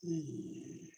Y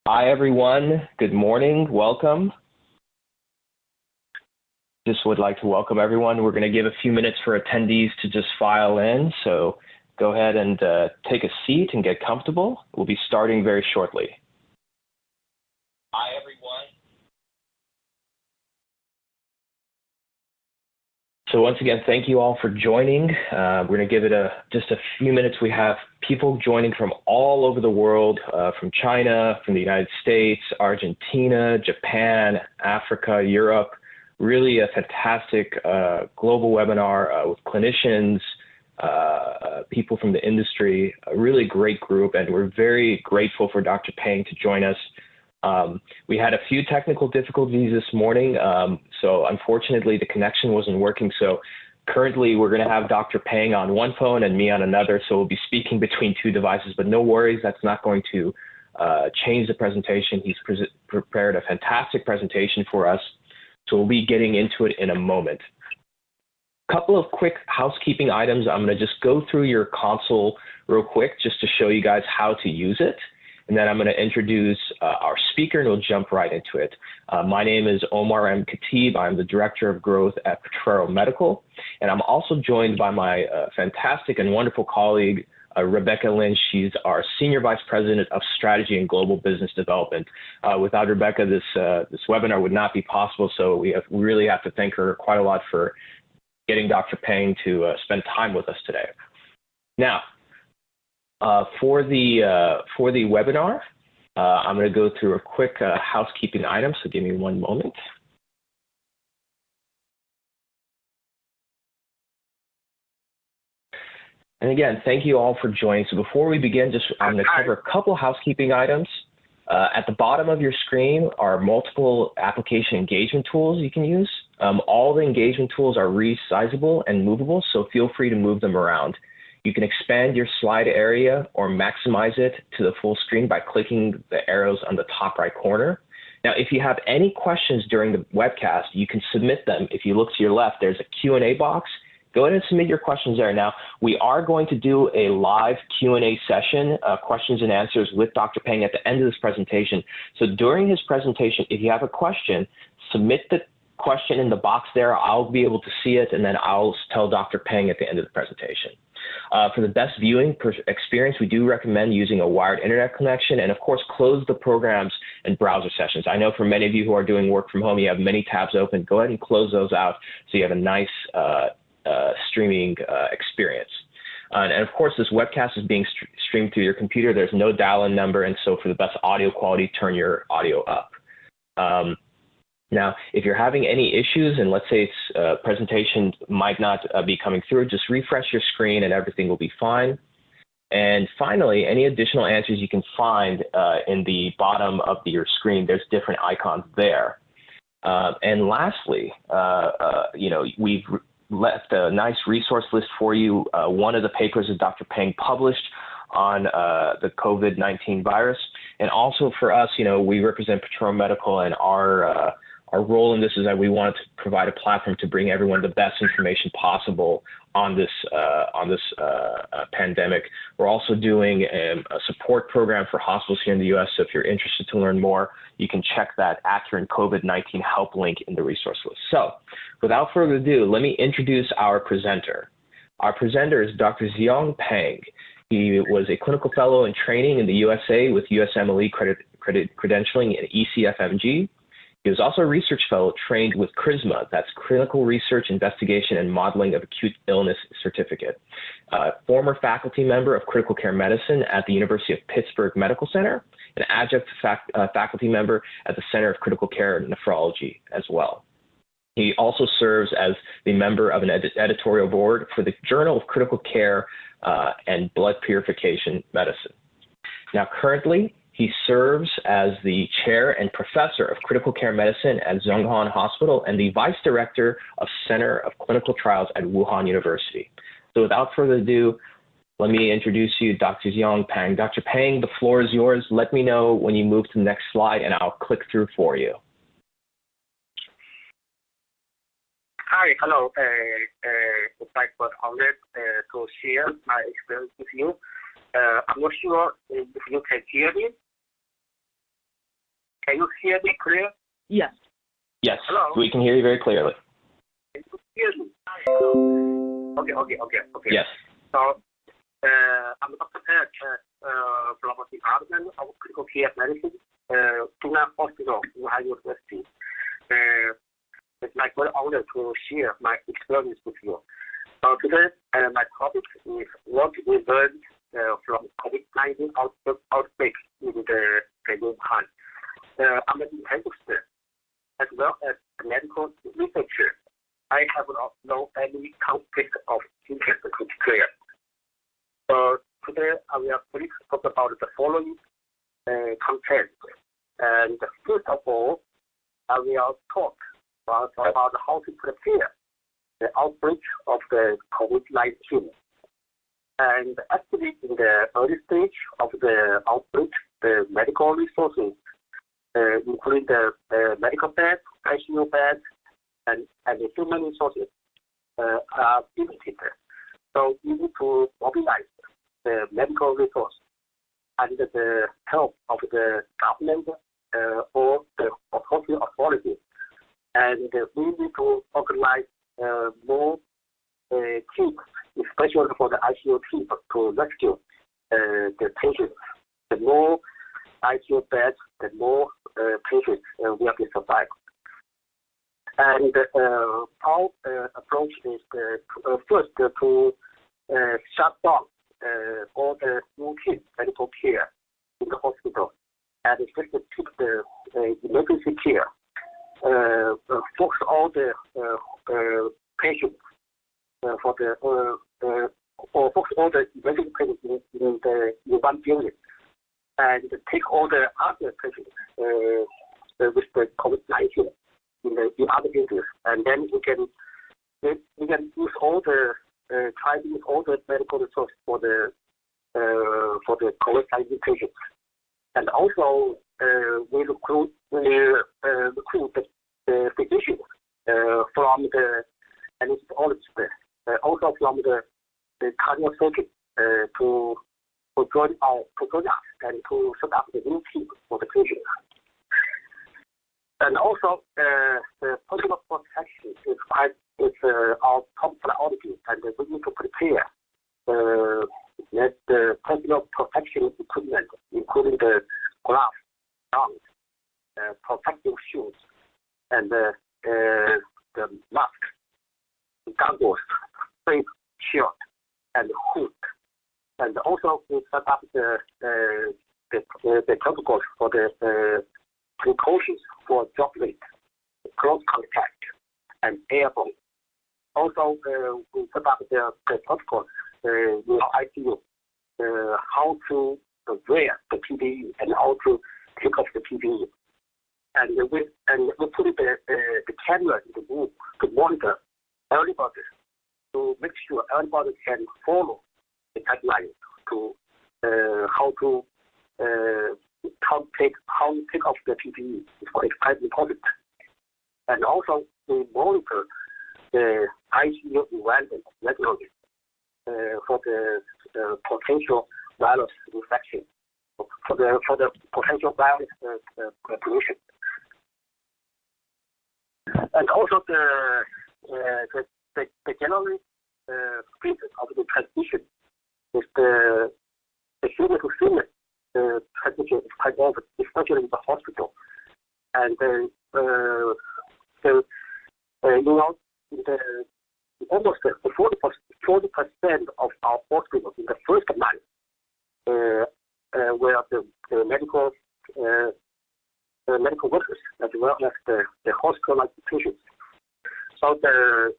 Hi, everyone. Good morning. Welcome. Just would like to welcome everyone. We're going to give a few minutes for attendees to just file in. So go ahead and take a seat and get comfortable. We'll be starting very shortly. Hi, everyone. So once again, thank you all for joining. We're going to give it just a few minutes. We have people joining from all over the world, from China, from the United States, Argentina, Japan, Africa, Europe. Really a fantastic global webinar with clinicians, people from the industry, a really great group, and we're very grateful for Dr. Peng to join us. We had a few technical difficulties this morning, so unfortunately the connection wasn't working. So currently we're going to have Dr. Peng on one phone and me on another, so we'll be speaking between two devices, but no worries, that's not going to change the presentation. He's prepared a fantastic presentation for us, so we'll be getting into it in a moment. A couple of quick housekeeping items. I'm going to just go through your console real quick just to show you guys how to use it. And then I'm going to introduce our speaker, and we'll jump right into it. My name is Omar M. Khatib. I'm the Director of Growth at Potrero Medical. And I'm also joined by my fantastic and wonderful colleague, Rebecca Lynch. She's our Senior Vice President of Strategy and Global Business Development. Without Rebecca, this webinar would not be possible, so we really have to thank her quite a lot for getting Dr. Peng to spend time with us today. Now, for the webinar, I'm going to go through a quick housekeeping item, so give me one moment. And again, thank you all for joining. So before we begin, I'm going to cover a couple housekeeping items. At the bottom of your screen are multiple application engagement tools you can use. All the engagement tools are resizable and movable, so feel free to move them around. You can expand your slide area or maximize it to the full screen by clicking the arrows on the top right corner. Now, if you have any questions during the webcast, you can submit them. If you look to your left, there's a Q&A box. Go ahead and submit your questions there. Now, we are going to do a live Q&A session, questions and answers with Dr. Peng at the end of this presentation. So during his presentation, if you have a question, submit the question in the box there. I'll be able to see it, and then I'll tell Dr. Peng at the end of the presentation. For the best viewing experience, we do recommend using a wired internet connection, and of course, close the programs and browser sessions. I know for many of you who are doing work from home, you have many tabs open. Go ahead and close those out so you have a nice streaming experience. And of course, this webcast is being streamed through your computer. There's no dial-in number, and so for the best audio quality, turn your audio up. Now, if you're having any issues, and let's say it's presentation might not be coming through, just refresh your screen and everything will be fine. And finally, any additional answers you can find in the bottom of your screen, there's different icons there. And lastly, we've left a nice resource list for you. One of the papers that Dr. Peng published on the COVID-19 virus. And also for us, we represent Potrero Medical, and our role in this is that we want to provide a platform to bring everyone the best information possible on this pandemic. We're also doing a support program for hospitals here in the U.S. So if you're interested to learn more, you can check that Accurate COVID-19 help link in the resource list. So without further ado, let me introduce our presenter. Our presenter is Dr. Xiong Peng. He was a clinical fellow in training in the USA with USMLE credentialing in ECFMG. He was also a research fellow trained with CRISMA, that's Clinical Research Investigation and Modeling of Acute Illness Certificate. Former faculty member of critical care medicine at the University of Pittsburgh Medical Center, an adjunct faculty member at the Center of Critical Care Nephrology as well. He also serves as the member of an editorial board for the Journal of Critical Care and Blood Purification Medicine. Now, currently, he serves as the chair and professor of critical care medicine at Zhonghan Hospital and the vice director of Center of Clinical Trials at Wuhan University. So without further ado, let me introduce you, Dr. Xiong Peng. Dr. Peng, the floor is yours. Let me know when you move to the next slide, and I'll click through for you. Hi, hello. It's like an honor to share my experience with you. I'm not sure if you can hear me. Can you hear me clear? Yes. Yes, Hello? we can hear you very clearly. Can you hear me? Okay. Yes. So, I'm Dr. Tapp from the Department of Critical Care Medicine, Wuhan Hospital, Wuhan University. It's my great honor to share my experience with you. Today, my topic is what we learned from COVID-19 outbreak in the Wuhan. I'm an intensivist as well as a medical researcher. I have no any conflict of interest to declare. So today I will briefly talk about the following content. And first of all, I will talk about how to prepare the outbreak of the COVID-19. And actually, in the early stage of the outbreak, the medical resources, including the medical beds, ICU beds, and the human resources, are limited. So we need to mobilize the medical resource and the help of the government or the hospital authority. And we need to organize more teams, especially for the ICU team, to rescue the patients. The more ICU beds, the more patients will be survived. And our approach is first to shut down all the routine medical care in the hospital and just to keep the emergency care. Focus all the patients for the or focus all the emergency patients in one building, and take all the other patients with the COVID-19 in other buildings, and then we can use all the try to use all the medical resources for the COVID-19 patients, and also we recruit the physicians from the anesthesiologists, also from the cardiac surgeon to join us and to set up the new team for the patients. And also, the personal protection is our top priority, and we need to prepare the personal protection equipment, including the gloves, gowns, protective shoes, and the mask, goggles, face shield, and hood. And also, we set up the protocols for the precautions for droplet, close contact, and airborne. Also, we set up the protocols in our ICU, how to wear the PPE and how to take off the PPE. And we put the camera in the room to monitor everybody, to make sure everybody can follow the guidelines to how to take off the PPE. It's quite important. And also we monitor the ICU environment regularly for the potential virus infection, for the potential virus pollution. And also the general speed of the transmission is the human to human transmission is quite often, especially in the hospital. And almost 40% of our hospitals in the first month were the medical workers as well as the hospitalized patients. So the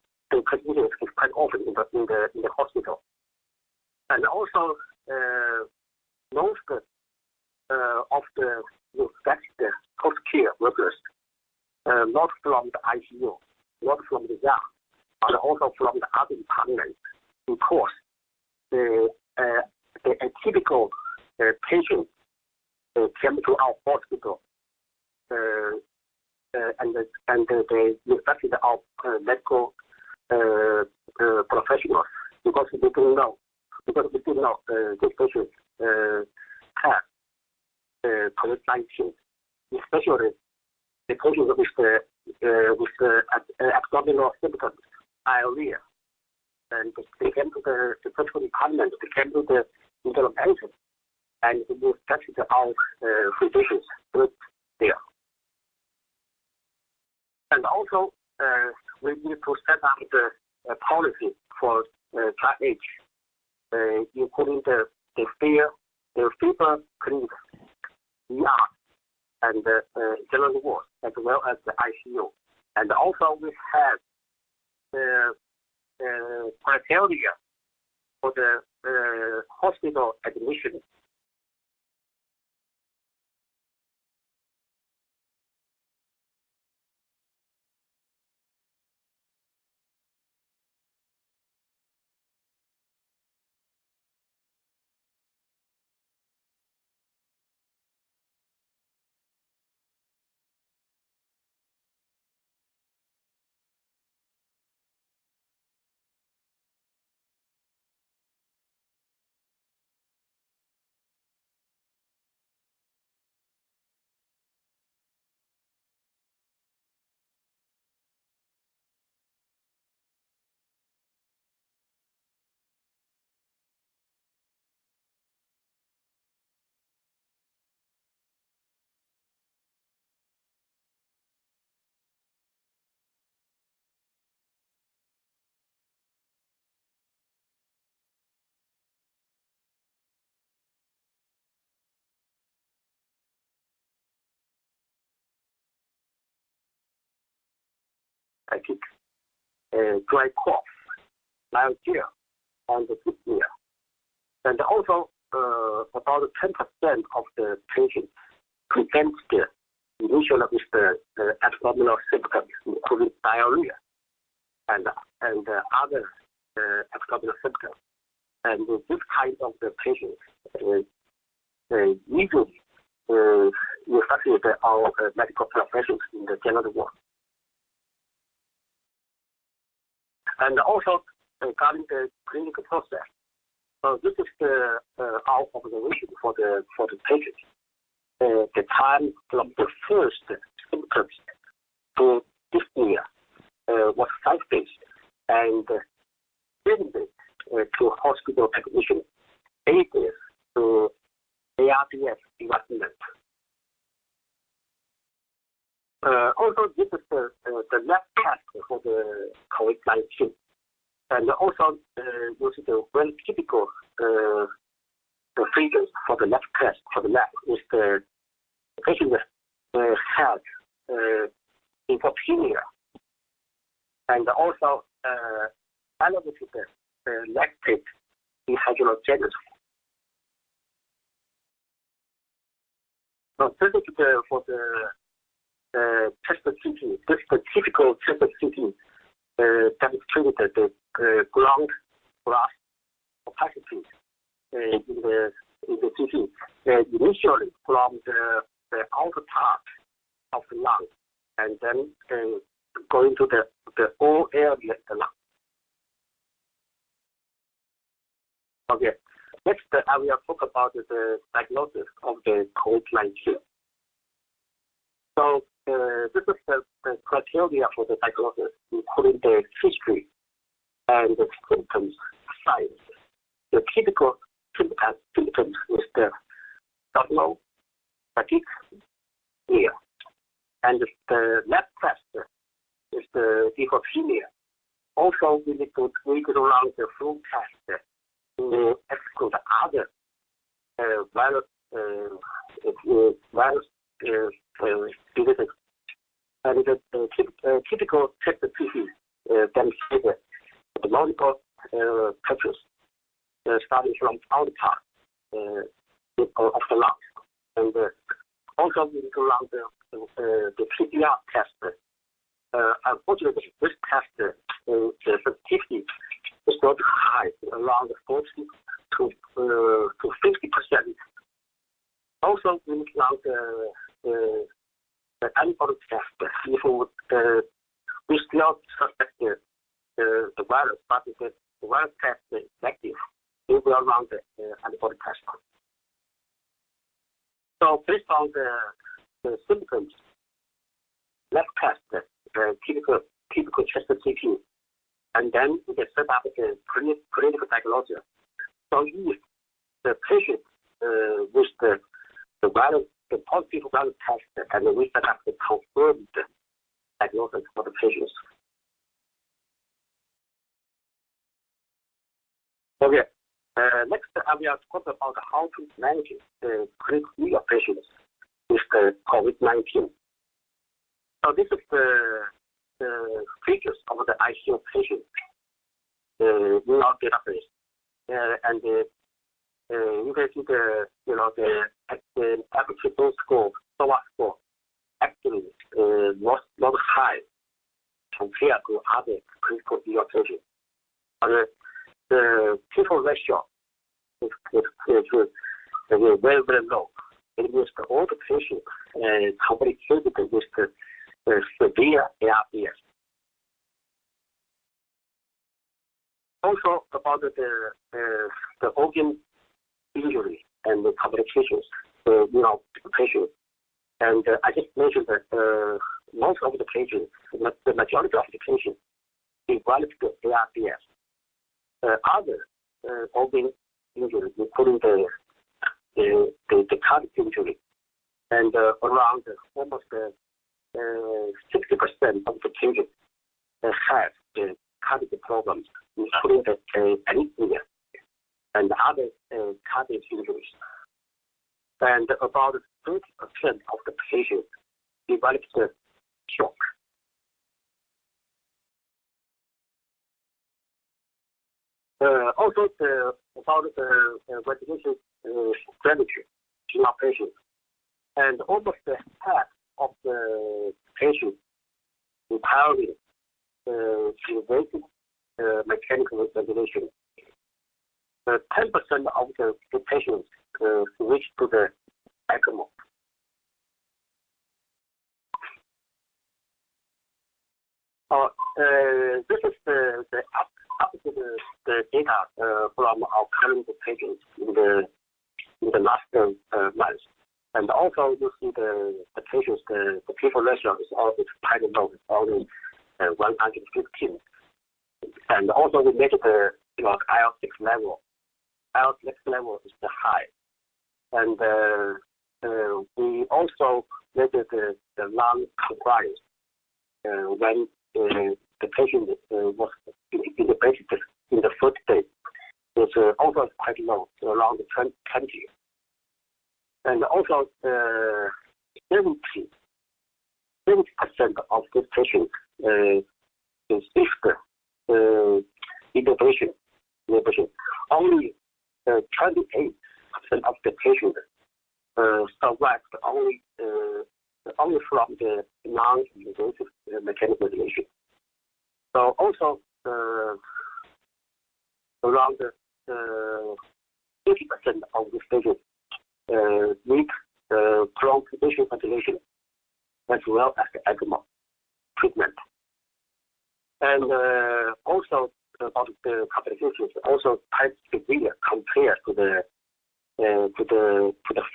transmission is quite often in the hospital. And also most of the infected healthcare workers, not from the ICU, not from the YA, but also from the other departments, because the atypical patient came to our hospital and they infected our medical professionals because we didn't know these patients have COVID-19, especially the patients with abdominal symptoms, diarrhea, and they came to the surgical department, they came to the internal medicine, and we tested our physicians there. And also, we need to set up the policy for child age, including the fever clinic, ER, and general ward, as well as the ICU. And also, we have the criteria for the hospital admission. I think dry cough, myalgia, and dyspnea. And also, about 10% of the patients present the initial with the abdominal symptoms, including diarrhea and other abdominal symptoms. And this kind of the patients usually affect our medical professionals in the general ward. And also regarding the clinical process, this is our observation for the patient. The time from the first symptoms to dyspnea was 5 days, and 7 days to hospital admission, 8 days to ARDS environment. Also, this is the lab test for the COVID-19, and also this is the very typical the figures for the lab test for the lab is the patient had lymphopenia and also elevated lactate dehydrogenase. So this is for the test CT. This is the typical test CT demonstrated the ground glass opacity in the CT. Initially from the outer part of the lung, and then going to the whole area of the lung. Okay. Next, I will talk about the diagnosis of the COVID-19. So this is the criteria for the diagnosis, including the history and the symptoms signs. The typical symptoms is the abdominal, fatigue, ear, and the lab test is the lymphopenia. Also, we need to run the flu test to exclude other virus diseases. And the typical test CT demonstrated the multiple touches starting from outer part of the lung. And also we need to run the PCR test. Unfortunately, this test, the sensitivity is not high, around 40 to 50%. Also, we need to run the antibody test. If we still suspect the virus, but if the virus test is negative, we will run the antibody test. So based on the symptoms, lab test, typical chest CT, and then we can set up the clinical diagnosis. So if the patient with the positive value test, and we set up the confirmed diagnosis for the patients. Okay. Next, I will talk about how to manage the critical patients with the COVID-19. So this is the figures of the ICU patients in our database, and you can see the average score, SOA score, actually not high compared to other critical illness patients. The people ratio is very, very low. It means that all the patients complicated with the severe ARDS. Also about the organ injury and the complications, the patients. And I just mentioned that most of the patients, the majority of the patients, developed the ARDS. Other organ injuries, including the cardiac injury, and around almost 60% of the patients have the cardiac problems, including the arrhythmia and other cardiac injuries. And about 30% of the patients developed shock. Also, about the ventilation strategy in our patients, and almost half of the patients requiring invasive mechanical ventilation. 10% of the patients switch to the ECMO. This is the data from our current patients in the last month. And also you see the patients, the people ratio is always quite low, it's only 115. And also we measure the IL-6 level. IL-6 level is the high. And we also measure the lung compliance when the patient was intubated in the first day. It's also quite low, around 20. And also 70% of these patients received intubation. Only 28% of the patients survived only from the non-invasive mechanical ventilation. So also around 80% of these patients need prolonged ventilation as well as the ECMO treatment. And also about the complications, also quite severe compared to the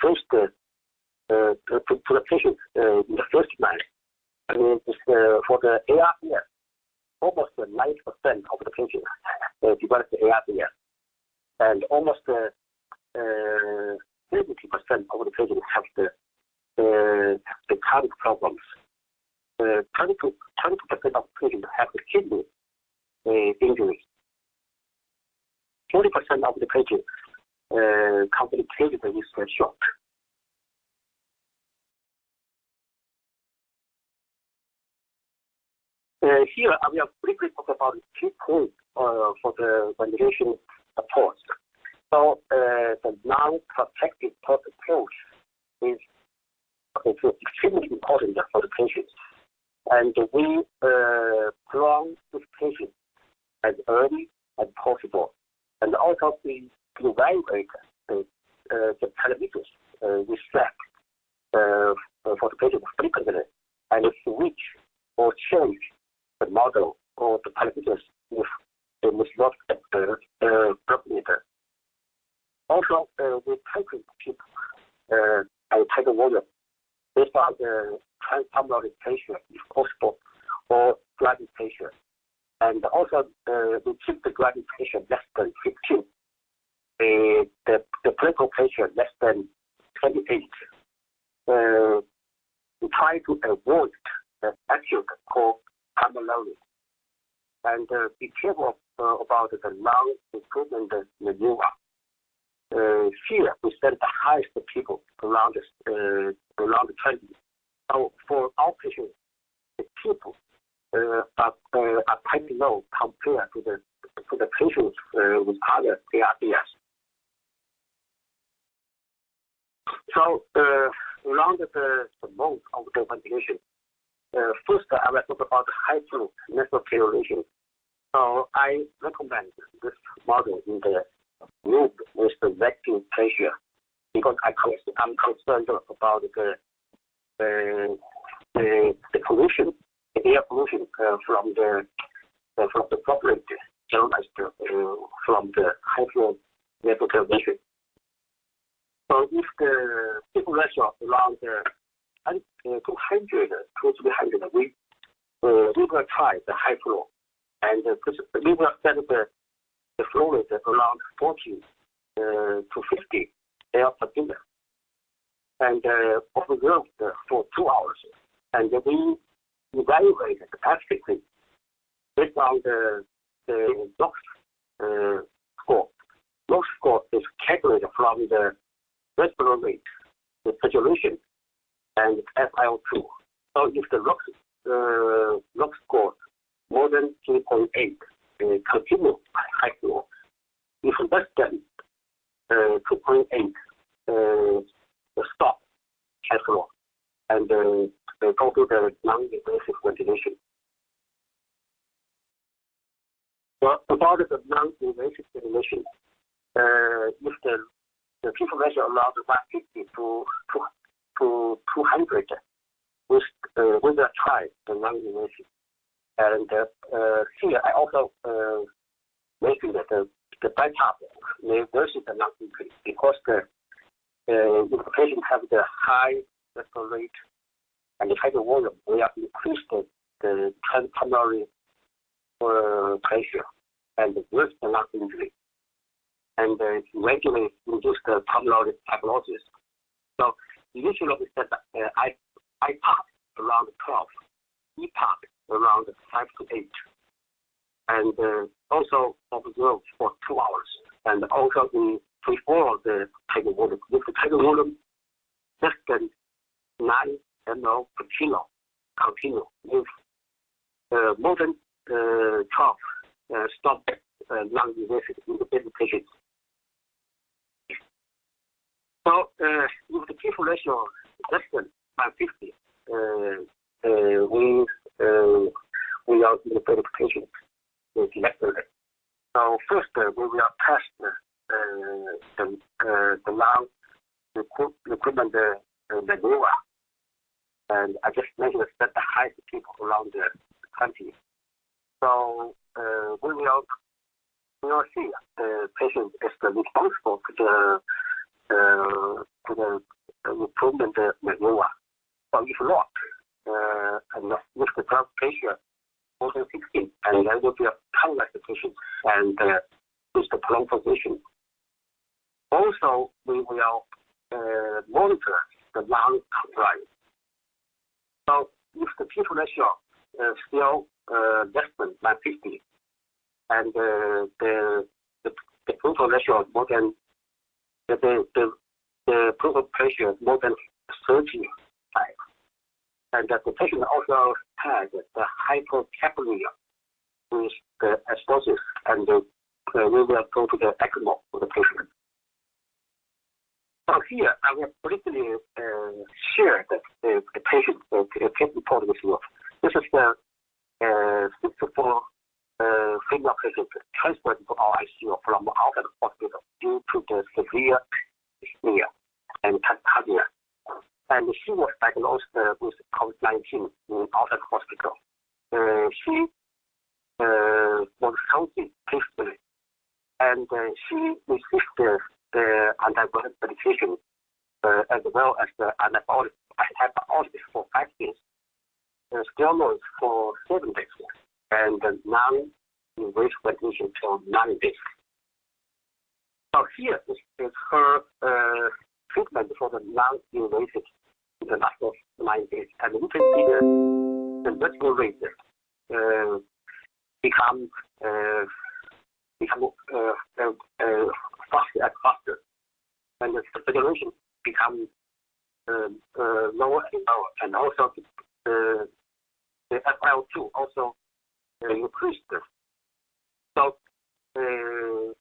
first to the patients in the first month. I mean, for the ARDS, almost 90% of the patients developed the ARDS, and almost 70% of the patients have the cardiac problems. 22% of patients have the kidney injuries. 40% of the patients complicated with shock. Here I will briefly talk about key points for the ventilation support. So the non-protective approach is extremely important for the patients. And we prolong this patient as early as possible. And also we evaluate the parameters we set for the patient frequently, and switch or change the model or the parameters if they must not get the parameter. Also, we titrate people and take volume based on the transpulmonary pressure, if possible, or driving pressure. And also, we keep the driving pressure less than 15. The critical pressure less than 28. We try to avoid the acute cold pulmonary. And be careful about the lung improvement maneuver. Here, we send the highest people around 20. So for our patients, the people are quite low compared to the patients with other ARDS. So around the mode of the ventilation, first I will talk about high flow nasal ventilation. So I recommend this model in the room with the vacuum pressure because I'm concerned about the pollution, the air pollution from the droplet generalized from the high flow nasal ventilation. So if the people ratio around 200 to 300, we will try the high flow, and we will set the flow rate around 40 to 50 air per minute, and observe for 2 hours, and we evaluate practically based on the NOx score. NOx score is calculated from the respiratory rate, the saturation, and SiO2. So if the NOx score more than 3.8, continue high flow. If less than 2.8, stop high flow and go to the non-invasive ventilation. Well, about the non-invasive ventilation, if the people measure around 150 to 200, we will try the non-invasive. And here I also mentioned that the Tapp versus the non-invasive because the patient have the high respiratory rate and the high volume, we have increased the transpulmonary pressure and worse the non-invasive. And eventually reduce the pulmonary fibrosis. So initially we said IPAP around 12, EPAP around 5 to 8, and also observe for 2 hours. And also we prefer the tidal volume. If the tidal volume less than 9 ml per kilo, continue. If more than 12, stop non-invasive independent patients. So if the people ratio less than 550, we are independent patients selected. So first we will test the lung equipment maneuver, and I just mentioned that the highest people around 20. So we will see the patient is responsible to the improvement maneuver. So if not, and with the blood pressure more than 16, and then will be a paralyzed patient and with the prolonged position. Also, we will monitor the lung compliance. So if the people ratio still less than 150, and the total ratio more than the total pressure more than 35, and the patient also had the hypocapnia with the asbestos, and we will go to the ECMO for the patient. So here I will briefly share the patient case report with you. This is the 64 female patient transferred to our ICU from outside the hospital due to the severe dyspnea and tachycardia. And she was diagnosed with COVID-19 in outside hospital. She was healthy peacefully, and she received the antibiotic medication as well as the antibiotic hospice for 5 days, steroids for 7 days, and non-invasive ventilation for 9 days. So here is her treatment for the non-invasive in the last of 9 days, and we can see the vertical rate become faster and faster, and the saturation becomes lower and lower, and also the FiO2 also increased. So the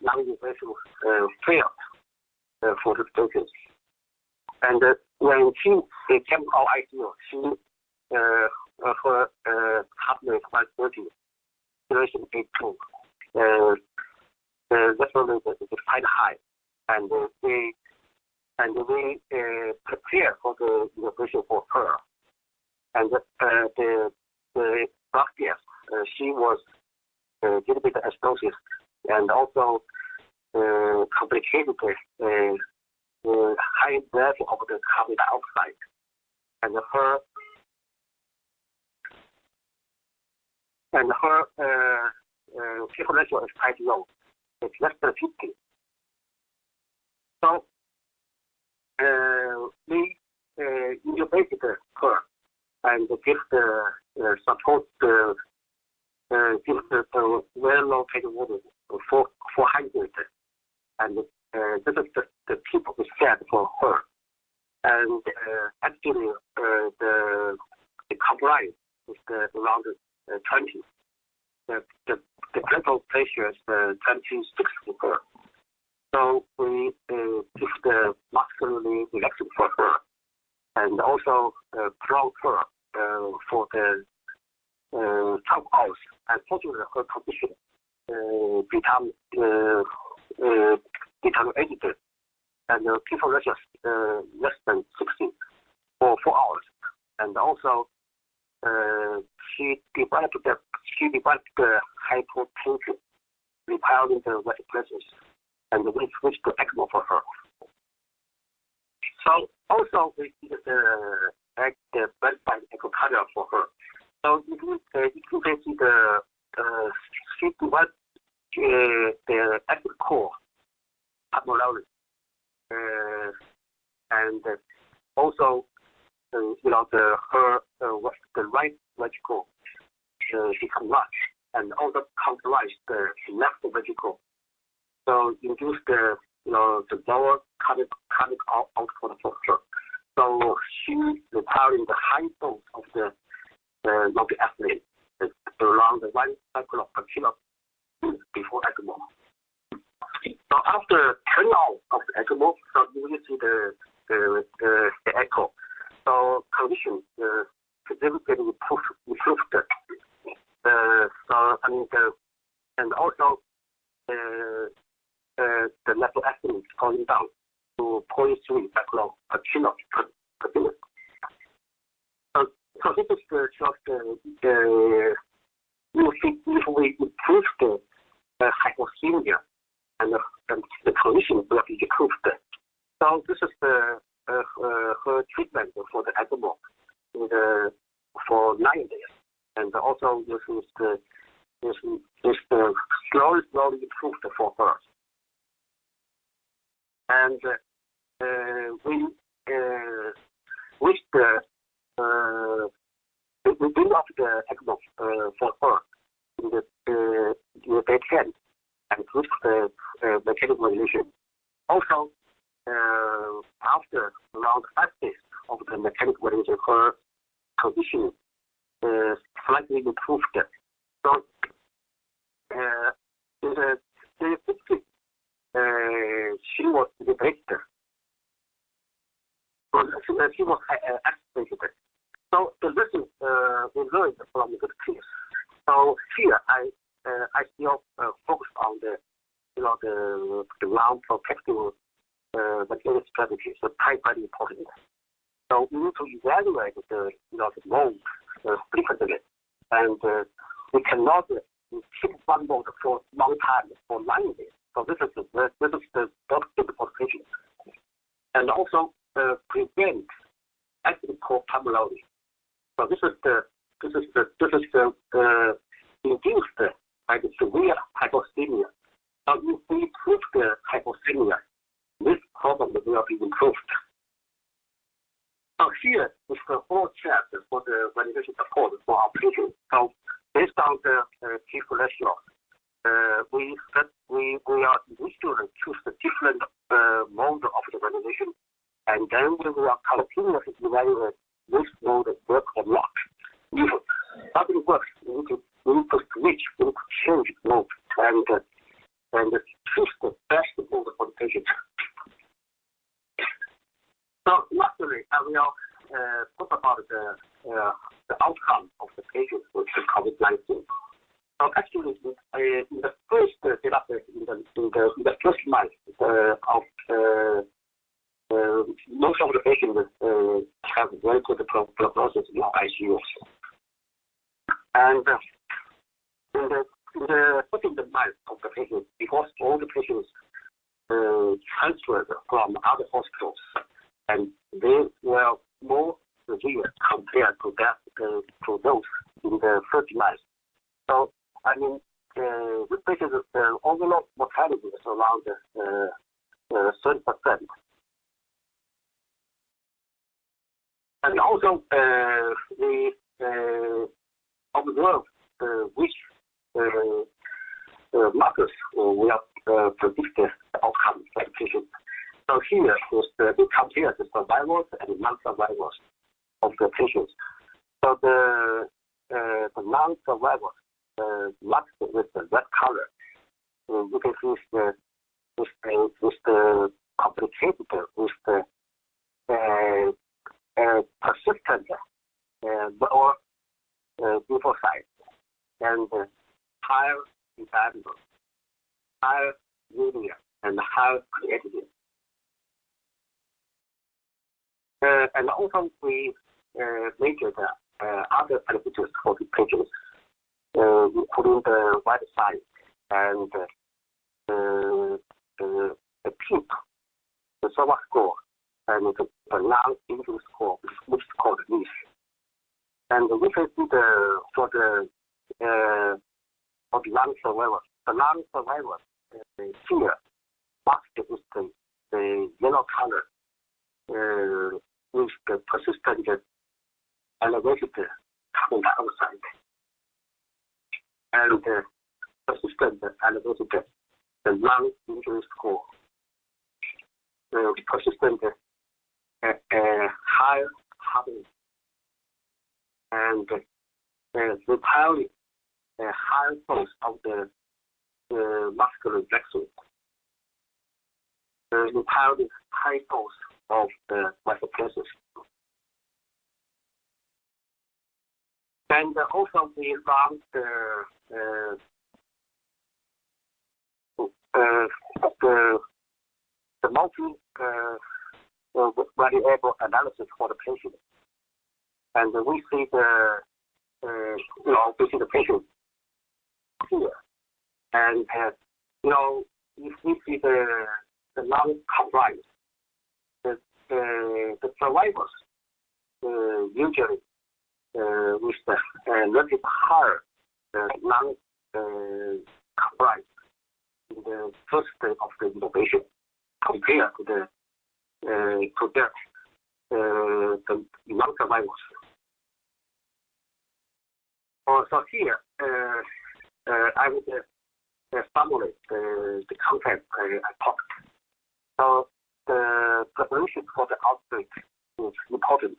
non-invasive failed for the patients. And when she came out ICU, she her heart rate was 30, duration 82. That's quite high, and we prepare for the operation for her. And the last year, she was a little bit acidosis, and also complicated high level of the carbon dioxide, and her fecal ratio is quite low. It's less than 50. So we intubated her and give the support, give the well-located water for 400, and this is the tip we set for her. And actually, the compliance is around 20. The mental pressure is 26 for her. So we give the muscularly relaxing for her, and also prolong her for the 12 hours. Unfortunately, her condition become deteriorated, and the fecal ratio less than 60 for 4 hours. And also, she developed the hypotension, requiring the wet places, and we switched to ECMO for her. So also we did the bedside echocardiogram for her. So you can see she developed the active core abnormality, and also the right ventricle become large, and also compromise the left ventricle. So induce the lower cardiac output for her. So she requiring the high dose of the norepinephrine, around 1 cycle per kilo before ECMO. So after 10 hours of the ECMO, so you will see the echo. So condition significantly improved. And also the level estimate is going down to 0.3 cycle per kilo per minute. So this is if we improve the hypoxemia, and the condition will be improved. So this is her treatment for the ECMO for 9 days, and also this is the slowly improved for her. And we bring up the ECMO for her in the day 10, and with the mechanical ventilation. Also, after around 5 days of the mechanical ventilation, her condition slightly improved. So she was depressed. She was activated. So the lesson we learned from this case. So here I still focus on the non-protective ventilation strategy. So very important. So we need to evaluate the mode frequently, and we cannot keep one mode for long time, for 9 days. So this is the difficult patient, and also prevent actually called pulmonary. So this is the induced by the severe hypoxemia. So if we improve the hypoxemia, this problem will be improved. So here is the whole chart for the validation support for our patients. So based on the key cholesterol, we students choose the different mode of the validation, and then we will continuously evaluate which mode works or not. If nothing works, we need to switch, we need to change mode and choose the best mode for the patient. So lastly, I will talk about the outcome of the patient with the COVID-19. So actually, in the first data set, in the first month of most of the patients have very good prognosis in ICU. And in the second month of the patient, because all the patients transferred from other hospitals, and they were more severe compared to those in the first month. So I mean, this patient overall mortality is around 30%. And also, we observe which markers will predict the outcome of the patient. So here is we compare the survivors and non-survivors of the patients. So the non-survivors marked with the red color, you can see with the complicated, with the persistent or lymphocytes and higher diabetes, higher urea, and higher creatinine. And also we measured other parameters for the patients, including the white size and the PEEP, the SOVA score, and the non-injury score, which is called NIS. And we can see for the non-survivors. The non-survivors here marked with the yellow color with the persistent elevated carbon dioxide and persistent elevated the non-injury score, persistent high hardening, and entirely high dose of the muscular relaxant, entirely high dose of the vasopressin. And also we run the multi-variable analysis for the patient, and we see we see the patient here, and if we see the non-compliant, the survivors usually with the relatively higher non-compliant in the first day of the innovation compared to the non-survivors. So here, I would summarize the content I talked. So the preparation for the outbreak is important,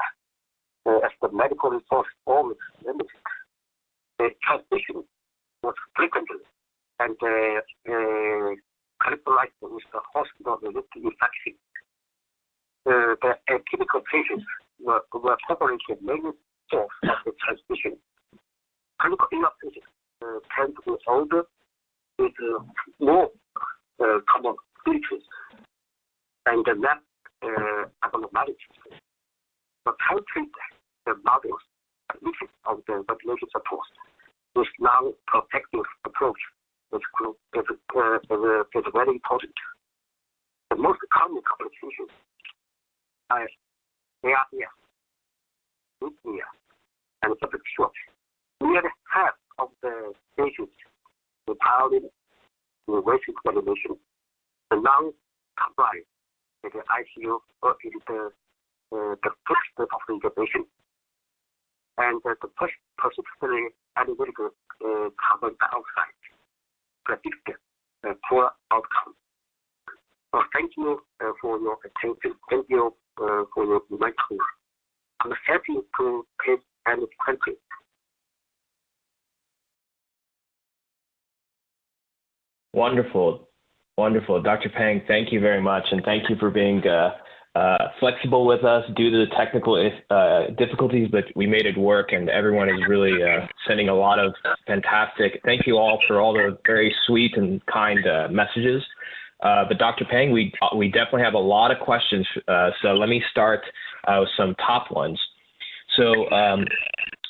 as the medical resource always limited. The transmission was frequently and characterized with the hospital-related infection. The atypical patients were probably the main source of the transmission. Clinical illness patients tend to be older with more comorbidities and less abnormalities. But titrate the models of the ventilation support with non-protective approach is very important. The most common complications are ARDS, dyspnea and septic shock. Nearly half of the patients reported invasive ventilation. The non-compliant with the ICU is the first of the intubation, and the persistently elevated carbon dioxide predicted poor outcome. Thank you for your attention. Thank you for your invitation. I'm happy to take any questions. Wonderful. Wonderful. Dr. Peng, thank you very much, and thank you for being flexible with us due to the technical difficulties, but we made it work, and everyone is really sending a lot of fantastic. Thank you all for all the very sweet and kind messages. But Dr. Peng, we definitely have a lot of questions, so let me start with some top ones. So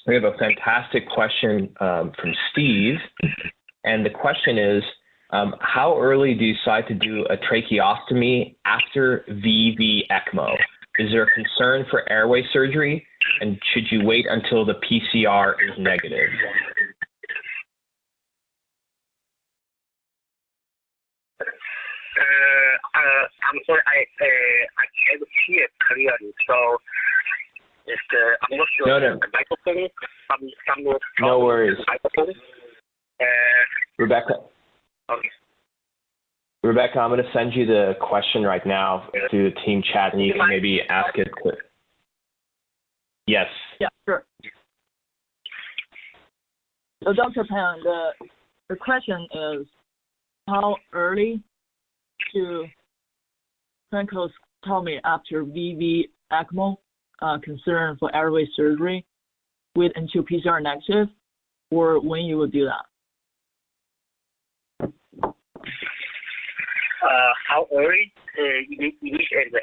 we have a fantastic question from Steve, and the question is, how early do you decide to do a tracheostomy after VV ECMO? Is there a concern for airway surgery, and should you wait until the PCR is negative? I'm sorry, I can't hear clearly, so I'm not sure. No. The microphone, No worries. Microphone. Rebecca. Okay. Rebecca, I'm going to send you the question right now through the team chat, and you can maybe ask it. Yes. Yeah, sure. So, Dr. Peng, the question is, how early to tracheostomy after VV ECMO, concern for airway surgery, wait until PCR negative, or when you will do that? How early initiate the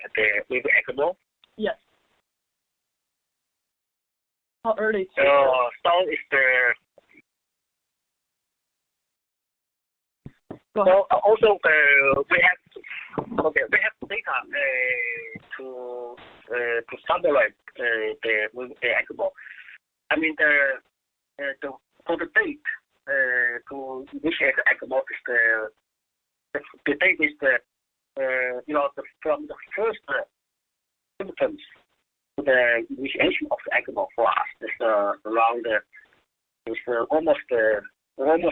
ECMO? Yes. How early? So is the. So also we have data to summarize the ECMO. I mean for the date to initiate the ECMO is the date is from the first symptoms to the initiation of the ECMO for us is around almost the 30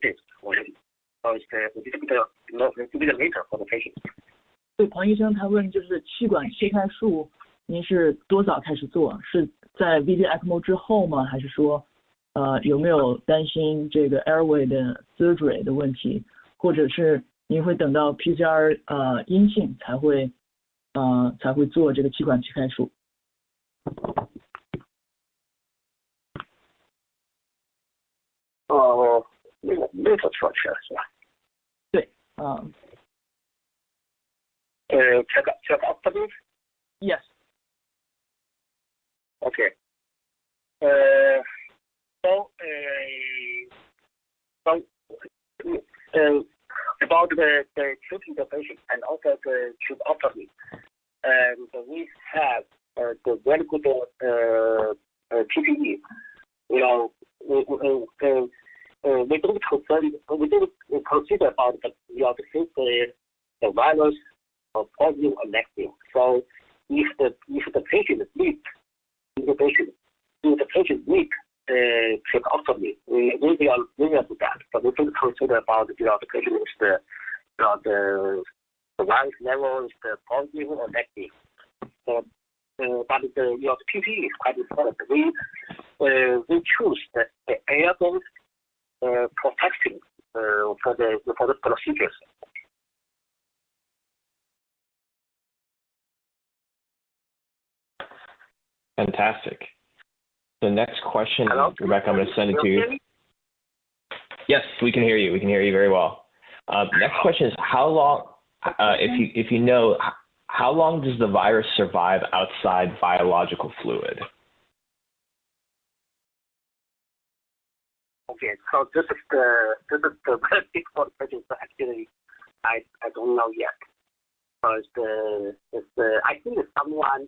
days already. So it's a little bit later for the patient. 对，彭医生他问就是气管切开术，您是多早开始做？是在 VV ECMO 之后吗？还是说有没有担心这个 airway 的 surgery 的问题，或者是您会等到 PCR 阴性才会做这个气管切开术？later structure 是吧？对，check afterwards? Yes. Okay. About the treating the patient and also the tracheostomy, and we have the very good PPE. We don't consider about the virus or positive or negative. So if the patient needs tracheostomy, we will do that. But we don't consider about the patient is the virus level is the positive or negative. So, but the PPE is quite important. We choose the airborne protection for the procedures. Fantastic. The next question, Hello? Rebecca, I'm going to send it to you. Yes, we can hear you. We can hear you very well. Next question is, how long, if you know, how long does the virus survive outside biological fluid? Okay, so this is the very big question. Actually, I don't know yet. Because I think someone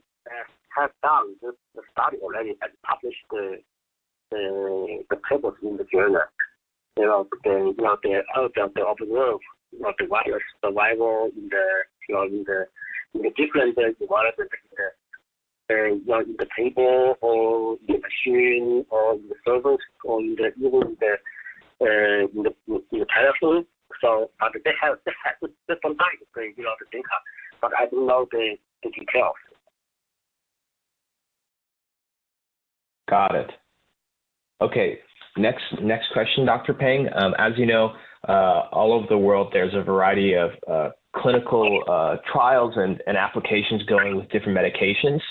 has done the study already and published the papers in the journal. They observe the virus survival in the different environment, in the table or in the machine or in the servers or even in the telephone. So, but they have different types of the data, but I don't know the details. Got it. Okay. Next question, Dr. Peng. As you know, all over the world, there's a variety of clinical trials and applications going with different medications.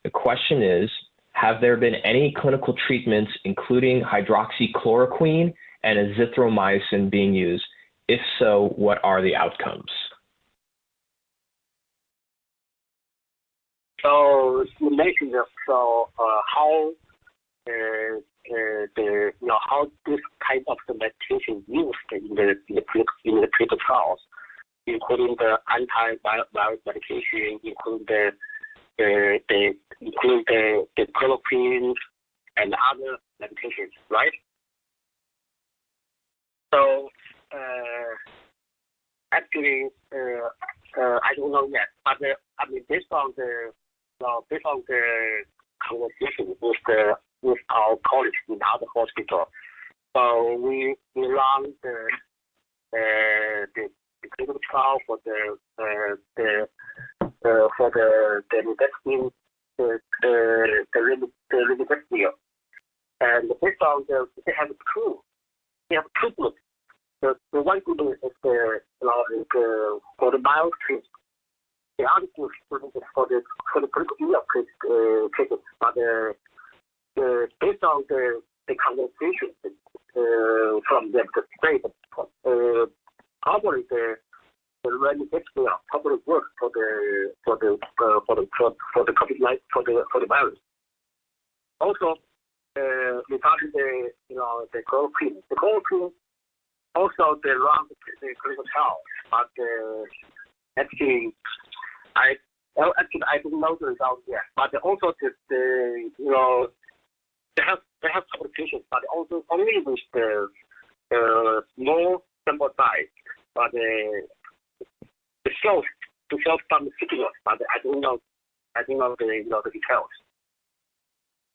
The question is, have there been any clinical treatments, including hydroxychloroquine and azithromycin, being used? If so, what are the outcomes? So you mentioned how how this type of the medication used in the clinical trials, including the antiviral medication, including the chloroquine and other medications, right? So actually, I don't know yet, but I mean based on the conversation with our colleagues in other hospitals, so we run the clinical trial for the remdesivir, and based on they have two groups. The one group is for the mild case. The other group is for the critical cases. But based on the conversation from the state, probably the remdesivir probably works for the COVID-19 for the virus. Also, regarding the chloroquine, also they run the clinical trial, but actually I don't know the results yet. But also they have publications, but also only with the small sample size, but it shows some signals, but I don't know the details.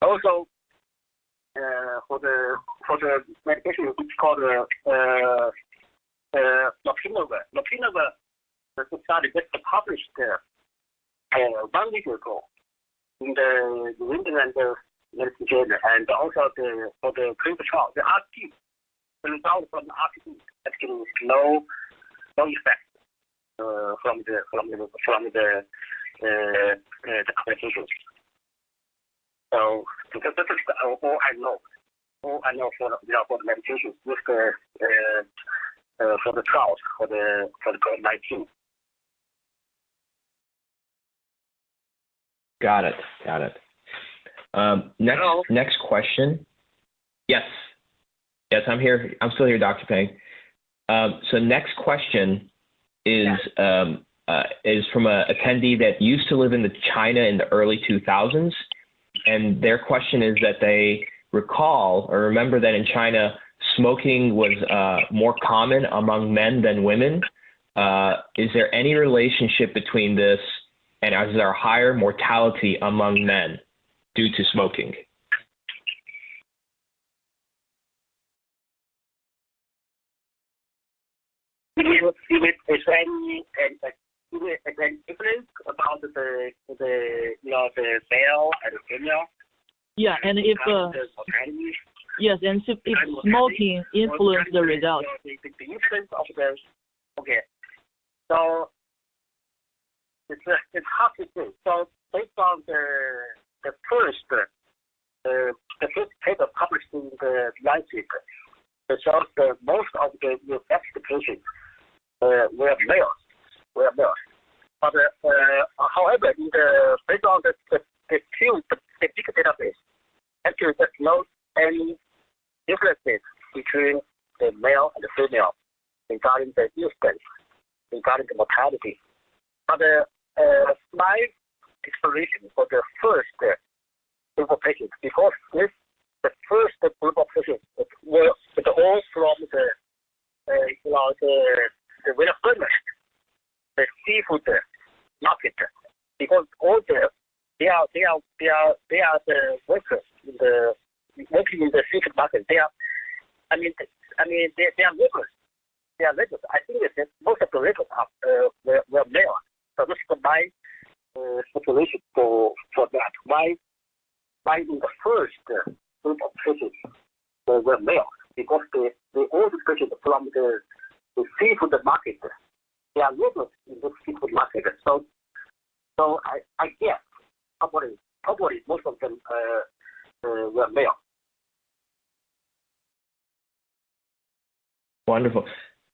Also, for the medication which called lopinavir. Lopinavir, the study just published 1 week ago in the New England Medicine Journal, and also for the clinical trial, the result from the RT actually is no effect from the applications. So this is all I know. All I know for the medications with for the trials for the COVID-19. Got it. Next question. Yes, I'm here. I'm still here, Dr. Peng. So next question is from an attendee that used to live in China in the early 2000s. And their question is that they recall or remember that in China, smoking was more common among men than women. Is there any relationship between this, and is there a higher mortality among men due to smoking? Is there any difference about the male and female? Yeah, and if yes, and if smoking influenced the results. The influence of the so it's hard to say. So based on the first paper published in the Lancet, it shows that most of the infected patients were males. But however, based on the big database, actually there's no any differences between the male and the female regarding the incidence, regarding the mortality. my exploration for the first group of patients, because the first group of patients were all from the very famous the seafood market, because all they are the workers working in the seafood market. They are laborers. They are laborers. I think that most of the laborers were male. So this is my speculation for that. Why in the first group of patients were male? Because all the patients from the seafood market, they are laborers in the seafood market. So I guess probably most of them were male. Wonderful.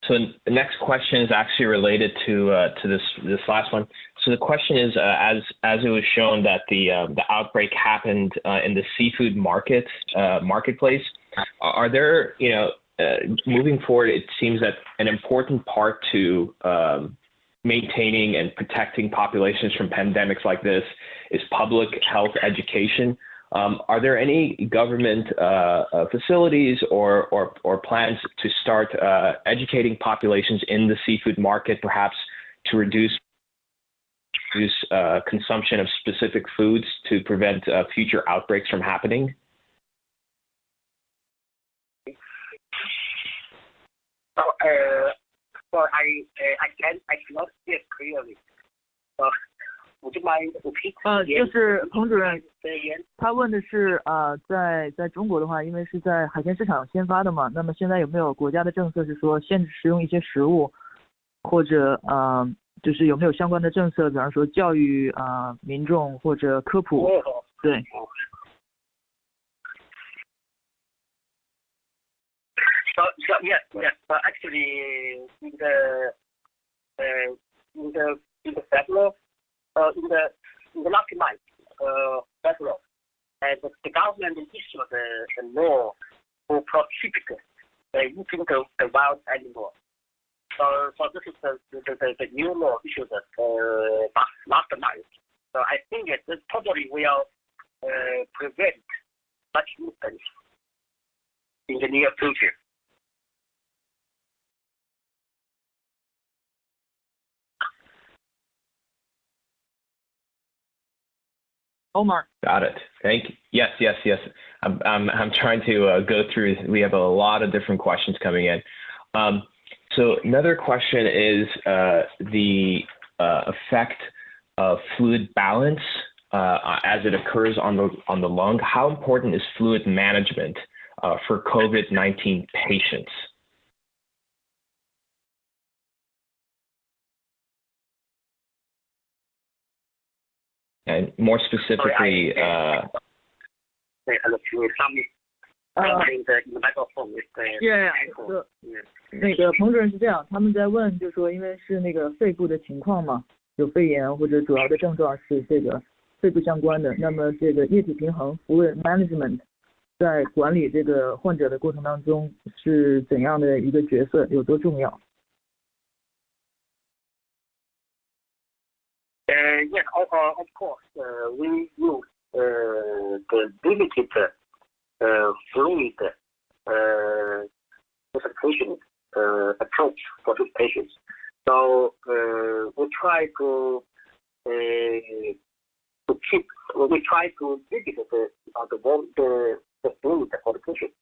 So the next question is actually related to this last one. So the question is, as it was shown that the outbreak happened in the seafood marketplace, are there, moving forward, it seems that an important part to maintaining and protecting populations from pandemics like this is public health education. Are there any government facilities or plans to start educating populations in the seafood market, perhaps to reduce consumption of specific foods to prevent future outbreaks from happening? I cannot see it clearly. Would you mind repeating? 就是彭主任，他问的是在中国的话，因为是在海鲜市场先发的嘛，那么现在有没有国家的政策是说限制食用一些食物，或者就是有没有相关的政策，比方说教育民众或者科普？对。So yes. But actually, in the federal, in the last month, federal, and the government issued a law to prohibit eating the wild animal. So this is the new law issued last month. So I think this probably will prevent such incidents in the near future. Omar. Got it. Thank you. Yes. I'm trying to go through. We have a lot of different questions coming in. So another question is the effect of fluid balance as it occurs on the lung. How important is fluid management for COVID-19 patients? And more specifically,那个彭主任是这样，他们在问，就是说，因为是那个肺部的情况嘛，有肺炎或者主要的症状是这个肺部相关的，那么这个液体平衡 fluid management 在管理这个患者的过程当中是怎样的一个角色，有多重要？ Yes, of course, we use the limited fluid concentration approach for these patients. So we try to limit the fluid for the patient,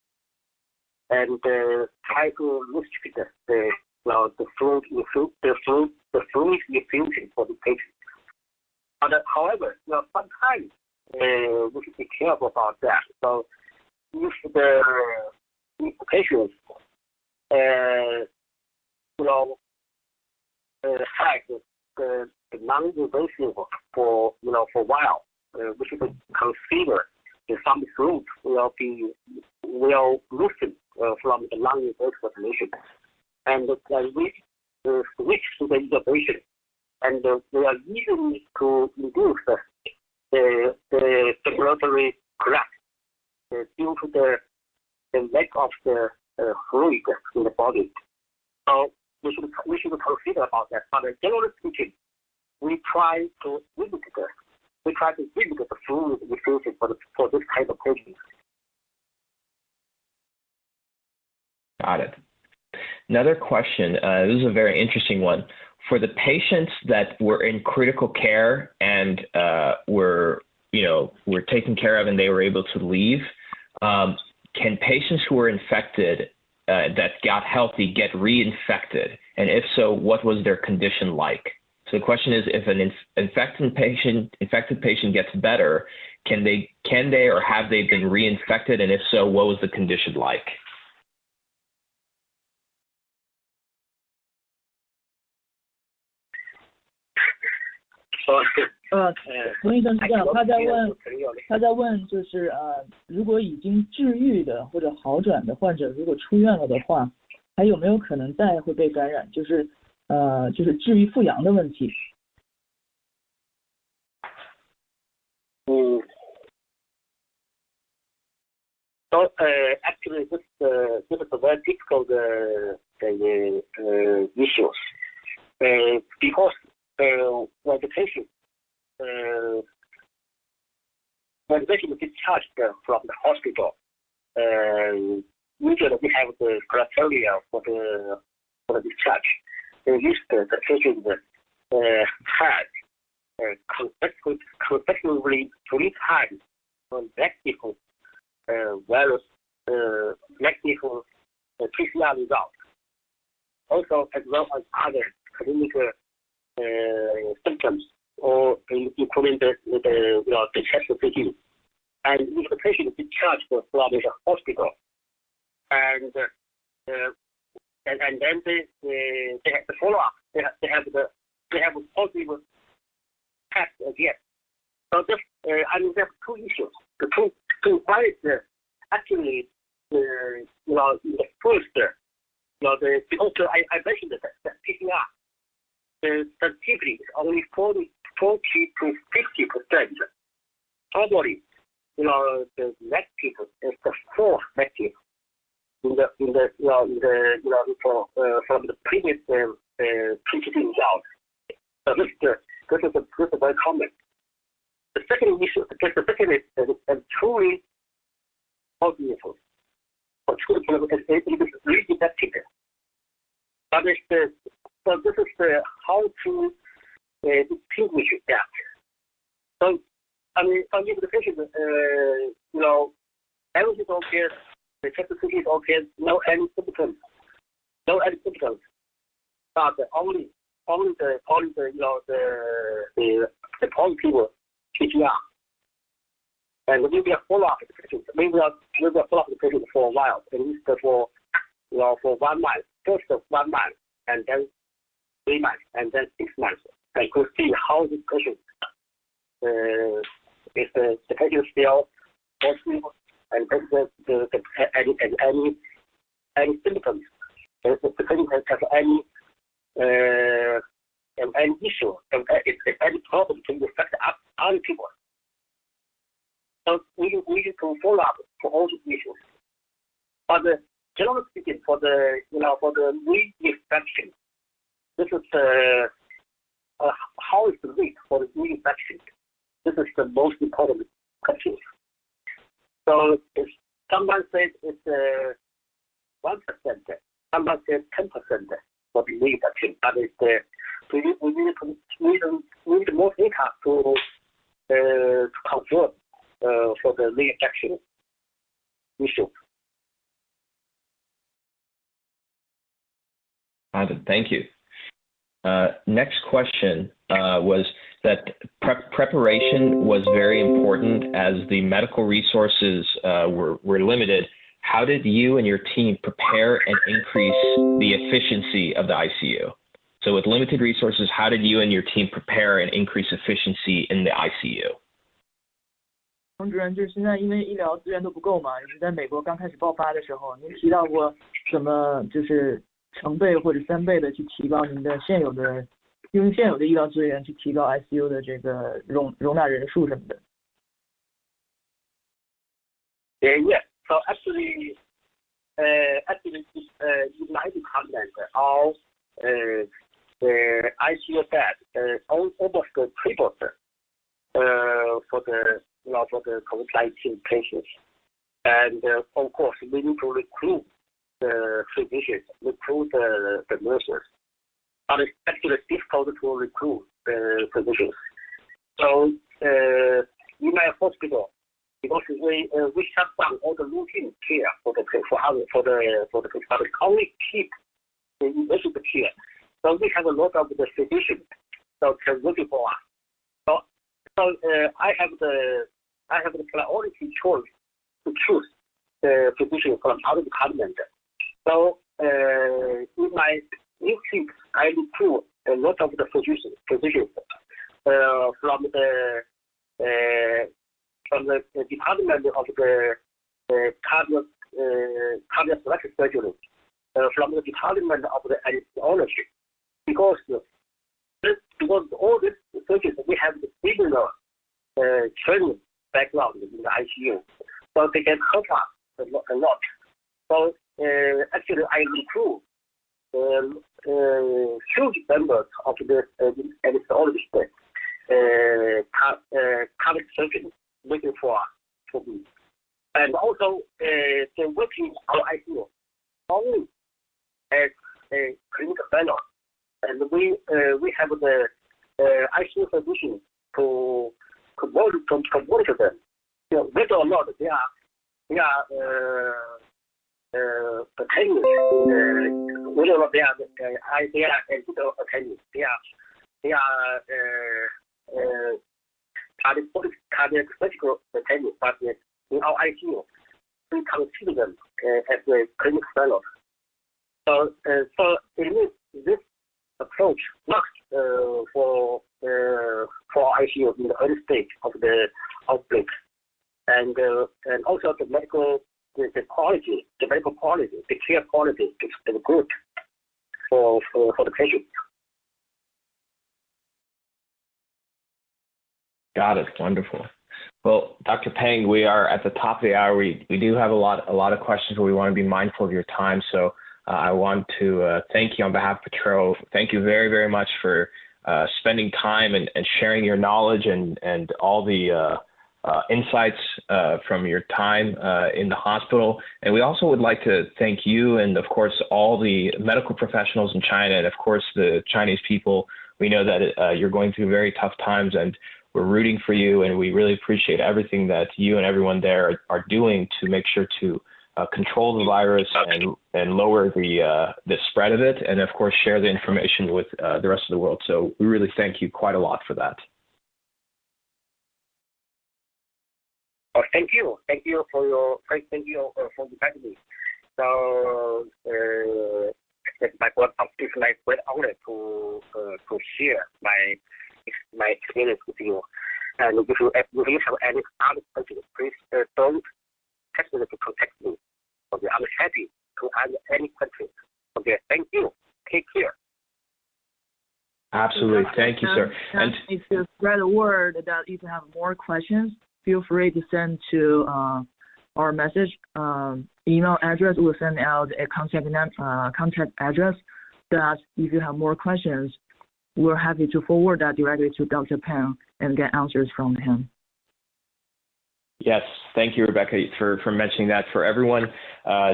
and try to restrict the fluid infusion for the patient. But however, sometimes we should be careful about that. So if the patients have the non-invasive for a while, we should consider some fluid will loosen from the non-invasive population, and we switch to the intubation. And we are easy to induce the circulatory collapse due to the lack of the fluid in the body. So we should consider about that. But generally speaking, we try to limit the fluid infusion for this type of patients. Got it. Another question. This is a very interesting one. For the patients that were in critical care and were taken care of and they were able to leave, can patients who were infected that got healthy get reinfected? And if so, what was their condition like? So the question is, if an infected patient gets better, can they or have they been reinfected? And if so, what was the condition like?冯医生是这样，他在问就是如果已经治愈的或者好转的患者，如果出院了的话，还有没有可能再会被感染？就是治愈复阳的问题。So actually, this is a very difficult issues because when the patient is discharged from the hospital, usually we have the criteria for the discharge. The patient had consecutively 3 times negative virus negative PCR results, also as well as other clinical symptoms, or including the chest disease. And if the patient is discharged from the hospital, and then they have to follow up. They have positive test again. So this there are 2 issues. One is actually in the first because I mentioned that PCR. The sensitivity is only 40 to 50%. Probably, the negative is the 4th negative from the previous PCT result. So this is very common. The second issue, the second is truly positive. Or truly it is redetected. But so this is how to distinguish that. So if the patient, everything is okay, the chest disease is okay, no any symptoms, but only the positive PCR. And we will follow up the patient. We will follow up the patient for a while, at least for 1 month, first 1 month, and then 3 months, and then 6 months, and to see how the patient is the patient still positive, and any symptoms, if the patient has any issue, if any problem to affect other people. So we need to follow up for all these issues. But generally speaking, for the reinfection, this is how is the rate for the reinfection? This is the most important question. So someone says it's 1%, someone says 10% for the reinfection, but we need more data to confirm for the reinfection issue. Thank you. Next question was that preparation was very important as the medical resources were limited. How did you and your team prepare and increase the efficiency of the ICU? So with limited resources, how did you and your team prepare and increase efficiency in the ICU? 冯主任，就是现在因为医疗资源都不够嘛，也是在美国刚开始爆发的时候，您提到过怎么就是成倍或者3倍的去提高您的用现有的医疗资源去提高 ICU 的这个容纳人数什么的。Yes. So actually, in my department, all ICU bed almost tripled for the COVID-19 patients. And of course, we need to recruit the physicians, recruit the nurses. But it's actually difficult to recruit the physicians. So in my hospital, because we shut down all the routine care for the patient, but only keep the emergency care. So we have a lot of the physicians that can work for us. So I have the priority choice to choose the physician from our department. So in my new team, I recruit a lot of the physicians from the department of the cardiothoracic surgery, from the department of the anesthesiology, because all these surgeons, we have the similar training background in the ICU, so they can help us a lot. So actually, I recruit huge numbers of the anesthesiologists, cardiac surgeons waiting for me, and also they work in our ICU only as a clinical fellow, and we have the ICU physician to monitor them. You know, whether or not they are attending, whether or not they are attending, they are cardiac surgical attending, but in our ICU, we consider them as a clinical fellow. So it means this approach works for ICU in the early stage of the outbreak, and also the medical quality, the care quality is good for the patient. Got it. Wonderful. Well, Dr. Peng, we are at the top of the hour. We do have a lot of questions, but we want to be mindful of your time. So I want to thank you on behalf of Petro. Thank you very, very much for spending time and sharing your knowledge and all the insights from your time in the hospital. And we also would like to thank you and, of course, all the medical professionals in China and, of course, the Chinese people. We know that you're going through very tough times, and we're rooting for you, and we really appreciate everything that you and everyone there are doing to make sure to control the virus and lower the spread of it, and of course share the information with the rest of the world. So we really thank you quite a lot for that. Oh, thank you for inviting me. So it's my great honor to share my experience with you. And if you have any other questions, please don't hesitate to contact me. Okay, I'm happy to answer any questions. Okay, thank you. Take care. Absolutely. Thank you, sir. And if you spread the word that if you have more questions, feel free to send to our message email address. We'll send out a contact address that if you have more questions, we're happy to forward that directly to Dr. Peng and get answers from him. Yes, thank you, Rebecca, for mentioning that. For everyone,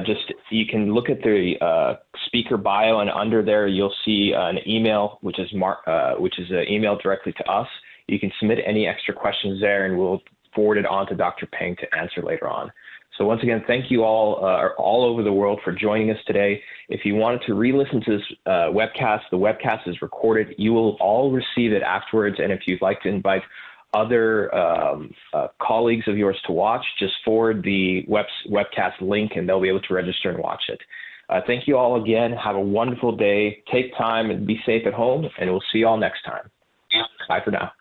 just you can look at the speaker bio, and under there you'll see an email, which is an email directly to us. You can submit any extra questions there, and we'll forward it on to Dr. Peng to answer later on. So once again, thank you all over the world for joining us today. If you wanted to re-listen to this webcast, the webcast is recorded. You will all receive it afterwards, and if you'd like to invite other colleagues of yours to watch, just forward the webcast link and they'll be able to register and watch it. Thank you all again. Have a wonderful day. Take time and be safe at home, and we'll see you all next time. Bye for now.